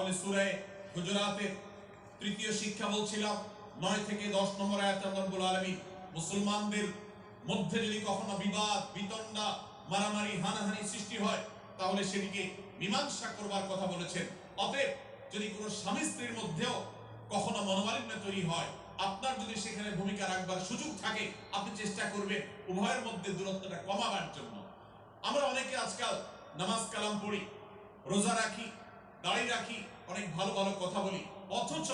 তাহলে সূরা হুজুরাতের তৃতীয় শিক্ষা বলছিলাম 9 থেকে 10 নম্বর আয়াতে রব্বুল আলামিন মুসলমানদের মধ্যে যদি কখনো বিবাদ বিতণ্ডা মারামারি হানাহানি সৃষ্টি হয় তাহলে সেটিকে মীমাংসা করবার কথা বলেছেন। অতএব যদি কোনো স্বামী স্ত্রীর মধ্যেও কখনো মনোমালিন্য তৈরি হয়, আপনার যদি সেখানে ভূমিকা রাখবার সুযোগ থাকে, আপনি চেষ্টা করবেন উভয়ের মধ্যে দূরত্বটা কমাবার জন্য। আমরা অনেকে আজকাল নামাজ কালাম পড়ি, রোজা রাখি, দাড়ি রাখি, অনেক ভালো ভালো কথা বলি, অথচ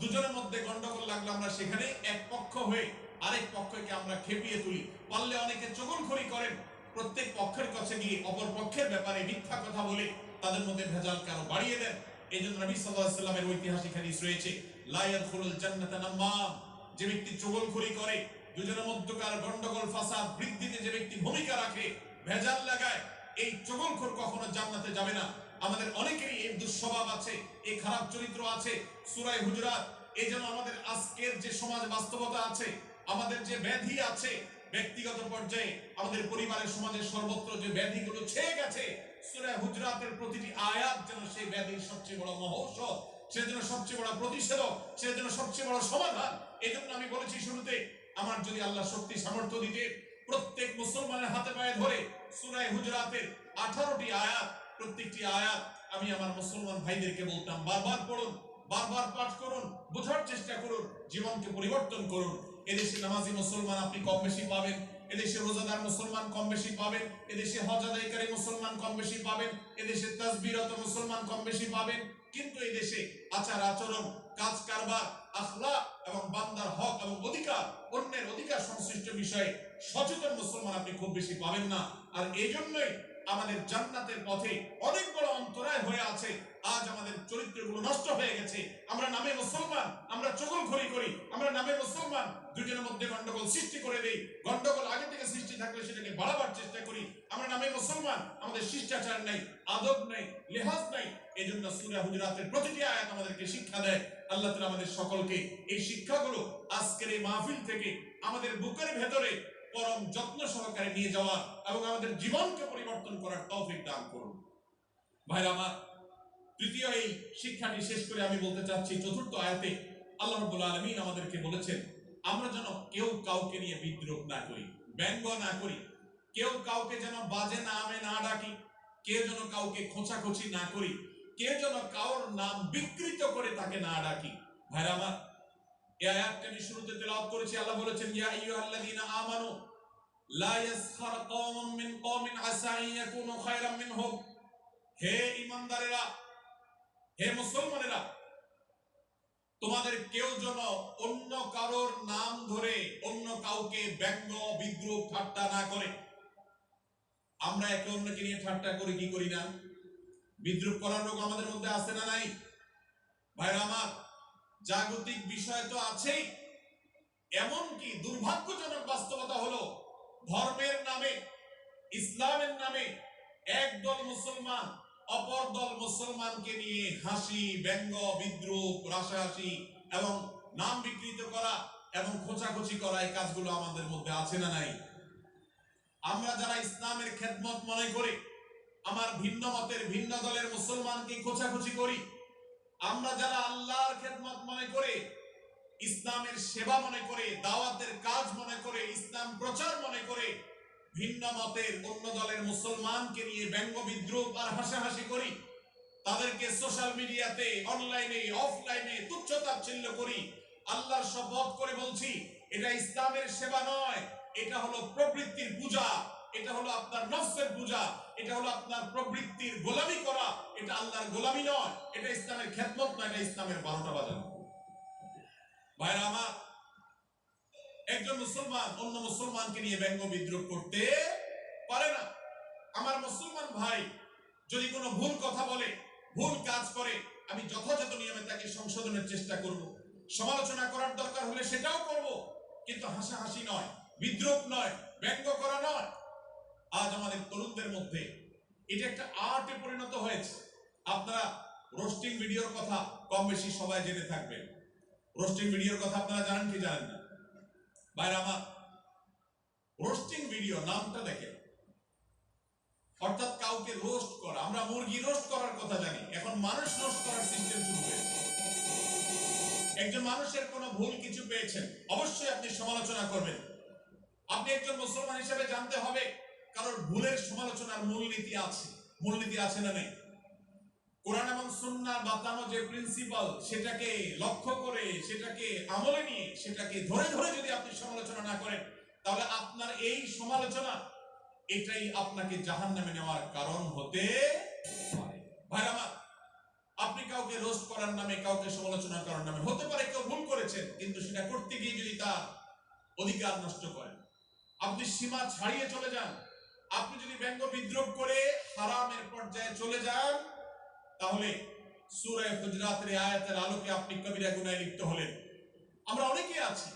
দুজনের মধ্যে গন্ডগোল লাগলে আমরা সেখানে এক পক্ষ হয়ে আরেক পক্ষকে আমরা খেপিয়ে তুলি। পারলে অনেকে চগলখড়ি করেন, প্রত্যেক পক্ষের কাছে গিয়ে অপর পক্ষের ব্যাপারে মিথ্যা কথা বলে তাদের মধ্যে ভেজালকে আরো বাড়িয়ে দেন। এই জন্য নবী সাল্লাল্লাহু আলাইহি ওয়াসাল্লামের ঐতিহাসিক হাদিস রয়েছে, লা ইয়াদখুলুল জান্নাতা নাম্মাম, যে ব্যক্তি চগলখড়ি করে, দুজনের মধ্যকার গন্ডগোল ফাসাদ বৃদ্ধিতে যে ব্যক্তি ভূমিকা রাখে, ভেজাল লাগায়, এই চগলখোর কখনো জান্নাতে যাবে না। আমাদের অনেকেরই এই দুঃস্বভাব আছে, এই খারাপ চরিত্র আছে। সূরা হুজুরাত এই জন্য আমাদের আজকের যে সমাজ বাস্তবতা আছে, আমাদের যে ব্যাধি আছে, ব্যক্তিগত পর্যায়ে আমাদের পরিবারের সমাজের সর্বত্র যে ব্যাধিগুলো ছেয়ে গেছে, সূরা হুজুরাতের প্রতিটি আয়াত যেন সেই ব্যাধির সবচেয়ে বড় মহৌষধ, সেজন্য সবচেয়ে বড় প্রতিষেধক, সেজন্য সবচেয়ে বড় সমাধান। এই জন্য আমি বলেছি শুরুতে, আমার যদি আল্লাহ শক্তি সামর্থ্য দিতে প্রত্যেক মুসলমানের হাতে পায়ে ধরে সূরা হুজুরাতের 18টি আয়াত, প্রত্যেকটি আয়াত আমি আমার মুসলমান ভাইদেরকে বলতাম, বারবার পড়ুন, বারবার পাঠ করুন, বোঝার চেষ্টা করুন, জীবনকে পরিবর্তন করুন। এদেশে নামাজি মুসলমান আপনি কম বেশি পাবেন, এদেশে রোজাদার মুসলমান কম বেশি পাবেন, এদেশে হজ আদায়কারী মুসলমান কম বেশি পাবেন, এদেশে তাসবিহরত মুসলমান কম বেশি পাবেন, কিন্তু এদেশে আচার আচরণ, কাজ কারবার, আখলাক এবং বান্দার হক এবং অধিকার, অন্যের অধিকার সংশ্লিষ্ট বিষয়ে সচেতন মুসলমান আপনি খুব বেশি পাবেন না। আর এই জন্যই আমাদের জান্নাতের পথে অনেক বড় অন্তরায় হয়ে আছে। আজ আমাদের চরিত্রগুলো নষ্ট হয়ে গেছে। আমরা নামে মুসলমান, আমরা চগলখড়ি করি, আমরা নামে মুসলমান, দুজনের মধ্যে গন্ডগোল সৃষ্টি করে দেই। গন্ডগোল আগে থেকে সৃষ্টি থাকলে সেটাকে বাড়াবার চেষ্টা করি। আমরা নামে মুসলমান, আমাদের শিষ্টাচার নাই, আদব নাই, লিহাজ নাই। এই জন্য সূরা হুজুরাতের প্রতিটি আয়াত আমাদেরকে শিক্ষা দেয়। আল্লাহ তাআলা আমাদের সকলকে এই শিক্ষাগুলো আজকের এই মাহফিল থেকে আমাদের বুকের ভেতরে পরম যত্ন সহকারে নিয়ে যাওয়ার এবং আমাদের জীবনকে পরিবর্তন করার তৌফিক দান করুন। ভাইরা আমার, তৃতীয় এই শিক্ষাটি শেষ করে আমি বলতে চাচ্ছি, চতুর্থ আয়াতে আল্লাহ রাব্বুল আলামিন আমাদেরকে বলেছেন আমরা যেন কেউ কাউকে নিয়ে বিদ্রুপ না করি, ব্যঙ্গ না করি, কেউ কাউকে যেন বাজে নামে না ডাকি, কেউ যেন কাউকে খোঁচাখুচি না করি, কেউ যেন কারোর নাম বিকৃত করে তাকে না ডাকি। ভাইরা আমার, এই আয়াতটা আমি শুরুতে তেলাওয়াত করেছি। আল্লাহ বলেছেন, ইয়া আইয়ুহাল্লাযীনা আমানু লা ইয়াসখার কওমুম মিন কওমিন আসা আন ইয়াকুনু খায়রাম মিনহুম। হে ঈমানদারেরা, হে মুসলমানেরা, তোমাদের কেউ যেন অন্য কারোর নাম ধরে অন্য কাউকে ব্যঙ্গ বিদ্রুপ ঠাট্টা না করে। আমরা একে অন্যকে নিয়ে ঠাট্টা করি কি করি না? বিদ্রুপ করার লোক আমাদের মধ্যে আছে না নাই? ভাইরা আমার, জাগতিক বিষয় তো আছেই, এমনকি দুর্ভাগ্যজনক বাস্তবতা হলো ধর্মের নামে, ইসলামের নামে একদল মুসলমান অপর দল মুসলমানকে নিয়ে হাসি, ব্যঙ্গ, বিদ্রুপ, রাশাহাসি এবং নাম বিকৃত করা এবং খোঁচাখুচি করা, এই কাজগুলো আমাদের মধ্যে আছে না নাই? আমরা যারা ইসলামের খেদমত মনে করি, আমার ভিন্ন মতের ভিন্ন দলের মুসলমানকে খোঁচাখুচি করি, আমরা যারা আল্লাহর খেদমত মনে করে, ইসলামের সেবা মনে করে, দাওয়াতের কাজ মনে করে, ইসলাম প্রচার মনে করে, ভিন্ন মতের অন্য দলের মুসলমানকে নিয়ে ব্যঙ্গ বিদ্রুপ আর হাসাহাসি করি, তাদেরকে সোশ্যাল মিডিয়াতে, অনলাইনে, অফলাইনে তুচ্ছ-তাচ্ছিল্য করি, আল্লাহর শপথ করে বলছি, এটা ইসলামের সেবা নয়, এটা হলো প্রবৃত্তির পূজা, এটা হলো আপনার নফসের পূজা, এটা হলো আপনার প্রবৃত্তির গোলামি করা, এটা আল্লাহর গোলামি নয়, এটা ইসলামের খেদমত নয়, এটা ইসলামের 12টা বাজানো। ভাইরা আমার, একজন মুসলমান অন্য মুসলমানকে নিয়ে ব্যঙ্গ বিদ্রুপ করতে পারে না। আমার মুসলমান ভাই যদি কোনো ভুল কথা বলে, ভুল কাজ করে, আমি যথাযথ নিয়মে তাকে সংশোধনের চেষ্টা করব, সমালোচনা করার দরকার হলে সেটাও করব, কিন্তু হাসাহাসি নয়, বিদ্রুপ নয়, ব্যঙ্গ করা নয়। আজ আমাদের তরুণদের মধ্যে এটা একটা আর্টে পরিণত হয়েছে। আপনারা রোস্টিং ভিডিওর কথা কম বেশি সবাই জেনে থাকবেন। রোস্টিং ভিডিওর কথা আপনারা জানেন কি জানেন না? ভাইরা আমার, রোস্টিং ভিডিও নামটা দেখেন, অর্থাৎ কাউকে রোস্ট করা। আমরা মুরগি রোস্ট করার কথা জানি, এখন মানুষ রোস্ট করার সিস্টেম শুরু হয়েছে। একজন মানুষের কোনো ভুল কিছু পেয়েছেন, অবশ্যই আপনি সমালোচনা করবেন। আপনি একজন মুসলমান হিসেবে জানতে হবে কারোর ভুলের সমালোচনার মূলনীতি আছে। মূলনীতি আছে না নেই? কোরআন এবং সুন্নাহর বাতানো যে প্রিন্সিপাল, সেটাকে লক্ষ্য করে, সেটাকে আমলে নিয়ে, সেটাকে ধরে ধরে যদি আপনি সমালোচনা না করেন, তাহলে আপনার এই সমালোচনা এটাই আপনাকে জাহান্নামে নেওয়ার কারণ হতে পারে। ভাইরা আমার, আপনি কাউকে রোস্ট করার নামে, কাউকে সমালোচনা করার নামে, হতে পারে কেউ ভুল করেছেন, কিন্তু সেটা করতে গিয়ে যদি তার অধিকার নষ্ট করেন, আপনি সীমা ছাড়িয়ে চলে যান, আপনি যদি ব্যঙ্গ বিদ্রোহ করে হারামের পর্যায়ে চলে যান, তাহলে সূরা হুজরাতের আয়াতের আলোকে আপনি কবিরা গুনাহে লিপ্ত হলেন। আমরা অনেকে আছি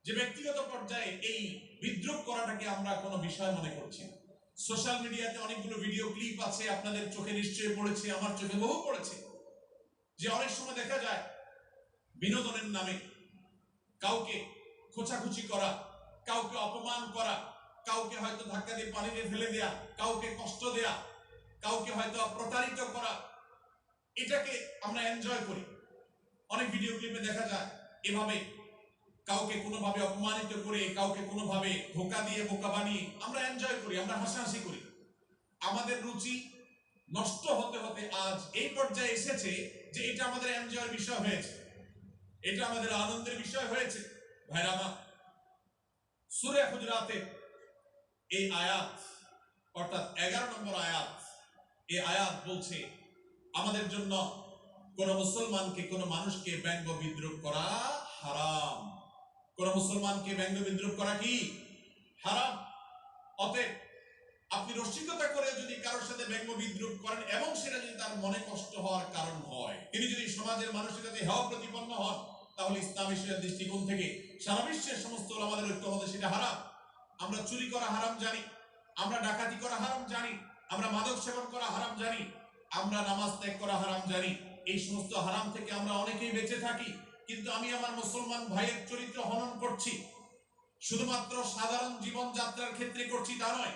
যে ব্যক্তিগত পর্যায়ে এই বিদ্রোহ করাটাকে আমরা কোনো বিষয় মনে করছি না। সোশ্যাল মিডিয়াতে অনেকগুলো ভিডিও ক্লিপ আছে, আপনাদের চোখে নিশ্চয়ই পড়েছে, আমার চোখে বহু পড়েছে, যে অনেক সময় দেখা যায় বিনোদনের নামে কাউকে খোঁচাখুচি করা, কাউকে অপমান করা, কাউকে হয়তো ধাক্কা দিয়ে পানিতে ফেলে দেয়া, কাউকে কষ্ট দেয়া, কাউকে হয়তো প্রতারিত করা, এটাকে আমরা এনজয় করি। অনেক ভিডিও ক্লিপে দেখা যায় এভাবে কাউকে কোনোভাবে অপমানিত করে, কাউকে কোনোভাবে ধোঁকা দিয়ে বোকা বানিয়ে আমরা এনজয় করি, আমরা হাসাহাসি করি। আমাদের রুচি নষ্ট হতে হতে আজ এই পর্যায়ে এসেছে যে এটা আমাদের এনজয়ের বিষয় হয়েছে, এটা আমাদের আনন্দের বিষয় হয়েছে। ভাইরা আমার, সূরা হুজরাতের এই আয়াত, অর্থাৎ 11 নম্বর আয়াত, এই আয়াত বলছে আমাদের জন্য কোন মুসলমানকে, কোন মানুষকে ব্যঙ্গ বিদ্রুপ করা হারাম। কোন মুসলমানকে ব্যঙ্গ বিদ্রুপ করা কি হারাম। অতএব আপনি রসিকতা করে যদি কারোর সাথে ব্যঙ্গ বিদ্রুপ করেন এবং সেটা যদি তার মনে কষ্ট হওয়ার কারণ হয়, তিনি যদি সমাজের মানুষের কাছে হেয় প্রতিপন্ন হন, তাহলে ইসলামী দৃষ্টিকোণ থেকে সারা বিশ্বের সমস্ত ওলামাদের ঐক্যমতে সেটা হারাম। আমরা চুরি করা হারাম জানি, আমরা ডাকাতি করা হারাম জানি, আমরা মাদক সেবন করা হারাম জানি, আমরা নামাজ ত্যাগ করা হারাম জানি। এই সমস্ত হারাম থেকে আমরা অনেকেই বেঁচে থাকি, কিন্তু আমি আমার মুসলমান ভাইয়ের চরিত্র হনন করছি, শুধুমাত্র সাধারণ জীবন যাত্রার ক্ষেত্রে করছি তা নয়,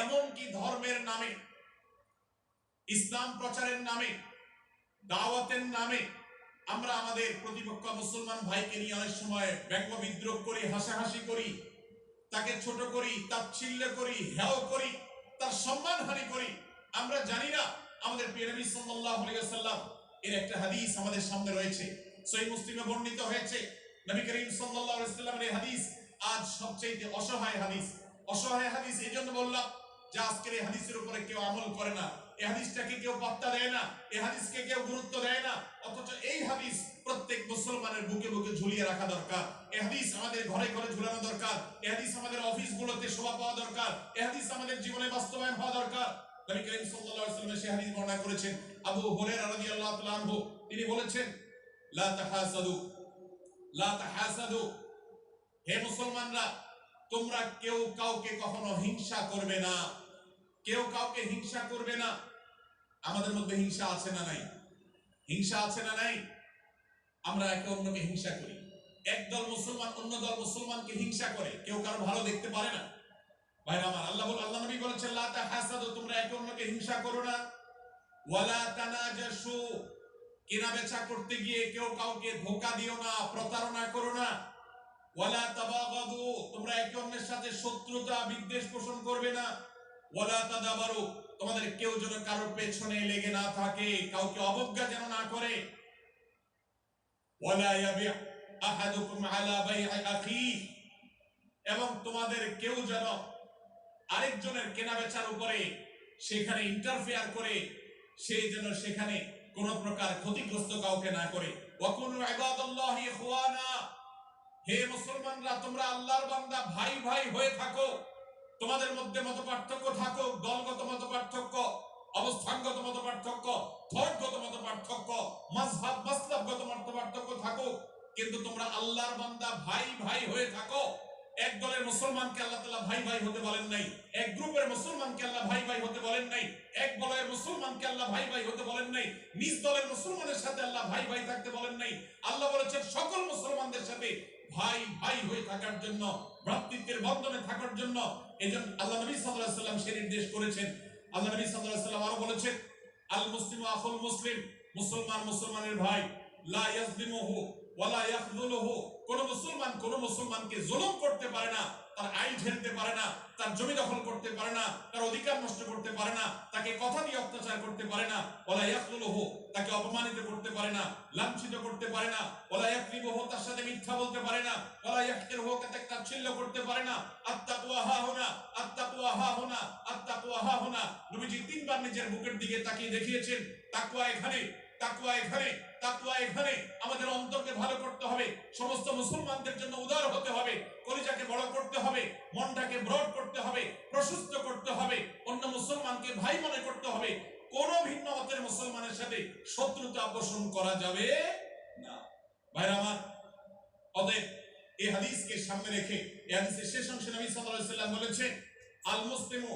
এমনকি ধর্মের নামে, ইসলাম প্রচারের নামে, দাওয়াতের নামে আমরা আমাদের প্রতিপক্ষ মুসলমান ভাইকে নিয়ে অনেক সময় ব্যঙ্গ বিদ্রোহ করি, হাসাহাসি করি, তাকে ছোট করি, তাচ্ছিল্য করি, হেয় করি, তার সম্মানহানি করি। আমরা জানি না আমাদের প্রিয় নবী সাল্লাল্লাহু আলাইহি ওয়াসাল্লাম এর একটা হাদিস আমাদের সামনে রয়েছে, সহিহ মুসলিমে বর্ণিত হয়েছে। নবী করিম সাল্লাল্লাহু আলাইহি ওয়াসাল্লামের এই হাদিস আজ সবচেয়ে অসহায় হাদিস। অসহায় হাদিস এই জন্য বললাম যে আজকের এই হাদিসের উপরে কেউ আমল করে না, এই হাদিসটাকে কেউ পাত্তা দেয় না, এই হাদিসকে কেউ গুরুত্ব দেয় না, অথচ এই হাদিস প্রত্যেক মুসলমানের বুকে বুকে ঝুলিয়ে রাখা দরকার। এই হাদিস আমাদের ঘরে ঘরে ঝুলানো দরকার, এই হাদিস আমাদের অফিসগুলোতে শোভা পাওয়া দরকার, এই হাদিস আমাদের জীবনে বাস্তবায়ন হওয়া দরকার। নবী করিম সাল্লাল্লাহু আলাইহি ওয়াসাল্লাম সেই হাদিস বর্ণনা করেছেন। আবু হুরায়রা রাদিয়াল্লাহু তাআলা আনহু তিনি বলেছেন, লা তাহাসাদু, লা তাহাসাদু, হে মুসলমানরা, তোমরা কেউ কাউকে কখনো হিংসা করবে না, কেউ কাউকে হিংসা করবে না। আমাদের মধ্যে হিংসা আছে না নাই? হিংসা আছে না নাই? আমরা একে অন্যকে হিংসা করি। একদল মুসলমান অন্য দল মুসলমানকে হিংসা করে, কেউ কারো ভালো দেখতে পারে না। ভাইরা আমার, আল্লাহ নবী বলেছেন, লা তাহাসাদু, তোমরা একে অন্যকে হিংসা করো না। ওয়ালা তানাজাসু, কেনা বেচা করতে গিয়ে কেউ কাউকে ধোঁকা দিও না, প্রতারণা করো না। ওয়ালা তাবাগাদু, তোমরা একে অন্যের সাথে শত্রুতা বিদ্বেষ পোষণ করবে না। ওয়ালা তাদাবারু, তোমাদের কেউ যেন কারোর পেছনে লেগে না থাকে, কাউকে অবজ্ঞা যেন না করে। ওয়ালা ইয়াবি আহাদুকুম আলা বাই'i আখিহি, এবং তোমাদের কেউ যেন আরেকজনের কেনাবেচার উপরে সেখানে ইন্টারফেয়ার করে, সে যেন সেখানে কোন প্রকার ক্ষতিগ্রস্ত কাউকে না করে। ওয়াকুনু ইবাদাল্লাহি ইখওয়ানা, হে মুসলমানরা, তোমরা আল্লাহর বান্দা, ভাই ভাই হয়ে থাকো। তোমাদের মধ্যে মত পার্থক্য থাকুক, দলগত মত পার্থক্য, অবস্থানগত মত পার্থক্য, ধর্মগত মত পার্থক্য, মাযহাব মাসলাকগত মত পার্থক্য থাকুক, কিন্তু তোমরা আল্লাহর বান্দা, ভাই ভাই হয়ে থাকো। এক দলের মুসলমানকে আল্লাহ তাআলা ভাই ভাই হতে বলেন নাই, এক গ্রুপের মুসলমানকে আল্লাহ ভাই ভাই হতে বলেন নাই, এক দলের মুসলমানকে আল্লাহ ভাই ভাই হতে বলেন নাই, নিজ দলের মুসলমানের সাথে আল্লাহ ভাই ভাই থাকতে বলেন নাই। আল্লাহ বলেছেন সকল মুসলমানদের সাথে ভাই ভাই হয়ে থাকার জন্য, ভ্রাতৃত্বের বন্ধনে থাকার জন্য। এজন্য আল্লাহ নবী সাল্লাল্লাহু আলাইহি ওয়াসাল্লাম সে নির্দেশ করেছেন। আল্লাহ নবী সাল্লাল্লাহু আলাইহি ওয়াসাল্লাম আরো বলেছেন, আল মুসলিমু আখুল মুসলিম, মুসলমান মুসলমানের ভাই, লা ইয়াজলিমুহু ওয়া লা ইয়াখযুলুহু, কোন মুসলমান কোন মুসলমানকে জুলুম করতে পারে না, তার আইল ঝেলতে পারে না, তার জমি দখল করতে পারে না, তার অধিকার নষ্ট করতে পারে না, তাকে কথা দিয়ে অত্যাচার করতে পারে না, ওয়ালা ইয়াখযুলুহু, তাকে অপমানিত করতে পারে না, লাঞ্ছিত করতে পারে না, ওয়ালা ইয়াকযিবুহু, তার সাথে মিথ্যা বলতে পারে না, ওয়ালা ইয়াহকিরুহু, তাকে তাচ্ছিল্য করতে পারে না। আত্তাকওয়া হাহুনা, আত্তাকওয়া হাহুনা, আত্তাকওয়া হাহুনা। নবীজি তিনবার নিজের বুকের দিকে তাকিয়ে দেখিয়েছেন, তাকওয়া এখানে, তাকওয়া এখানে, তাকওয়া এখানে। আমাদের অন্তরকে ভালো করতে হবে, সমস্ত মুসলমানদের জন্য উদার হতে হবে, কলিজাকে বড় করতে হবে, মনটাকে ব্রড করতে হবে, প্রশস্ত করতে হবে, অন্য মুসলমানকে ভাই মনে করতে হবে। কোন ভিন্ন মতের মুসলমানের সাথে শত্রুতা পোষণ করা যাবে না। ভাইরা আমার, অতএব এই হাদিসকে সামনে রেখে এই হাদিসের শেষ অংশে নবী সাল্লাল্লাহু আলাইহি ওয়াসাল্লাম বলেছেন, আল মুসলিমু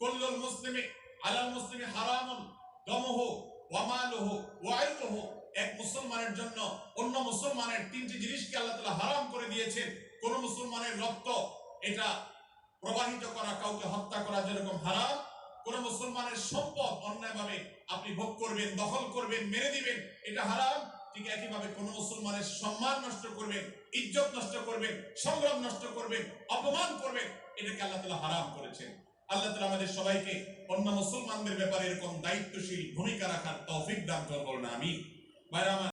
কুল্লুল মুসলিমি আলাল মুসলিমি হারামুন দামুহু ওয়া মালুহু ওয়া ইরদুহু। এক মুসলমানের জন্য অন্য মুসলমানের তিনটি জিনিসকে আল্লাহ তাআলা হারাম করে দিয়েছেন। কোন মুসলমানের রক্ত এটা প্রবাহিত করা, কাউকে হত্যা করা যেরকম হারাম, কোন মুসলমানের সম্পদ অন্যায়ভাবে আপনি ভোগ করবেন, দখল করবেন, মেরে দিবেন, এটা হারাম। ঠিক একইভাবে কোন মুসলমানের সম্মান নষ্ট করবেন, ইজ্জত নষ্ট করবেন, সংগ্রাম নষ্ট করবেন, অপমান করবেন, এটাকে আল্লাহ তাআলা হারাম করেছেন। আল্লাহ তাআলা আমাদের সবাইকে অন্য মুসলমানদের ব্যাপারে এরকম দায়িত্বশীল ভূমিকা রাখার তৌফিক দান করুন, আমিন। ভাইরা আমার,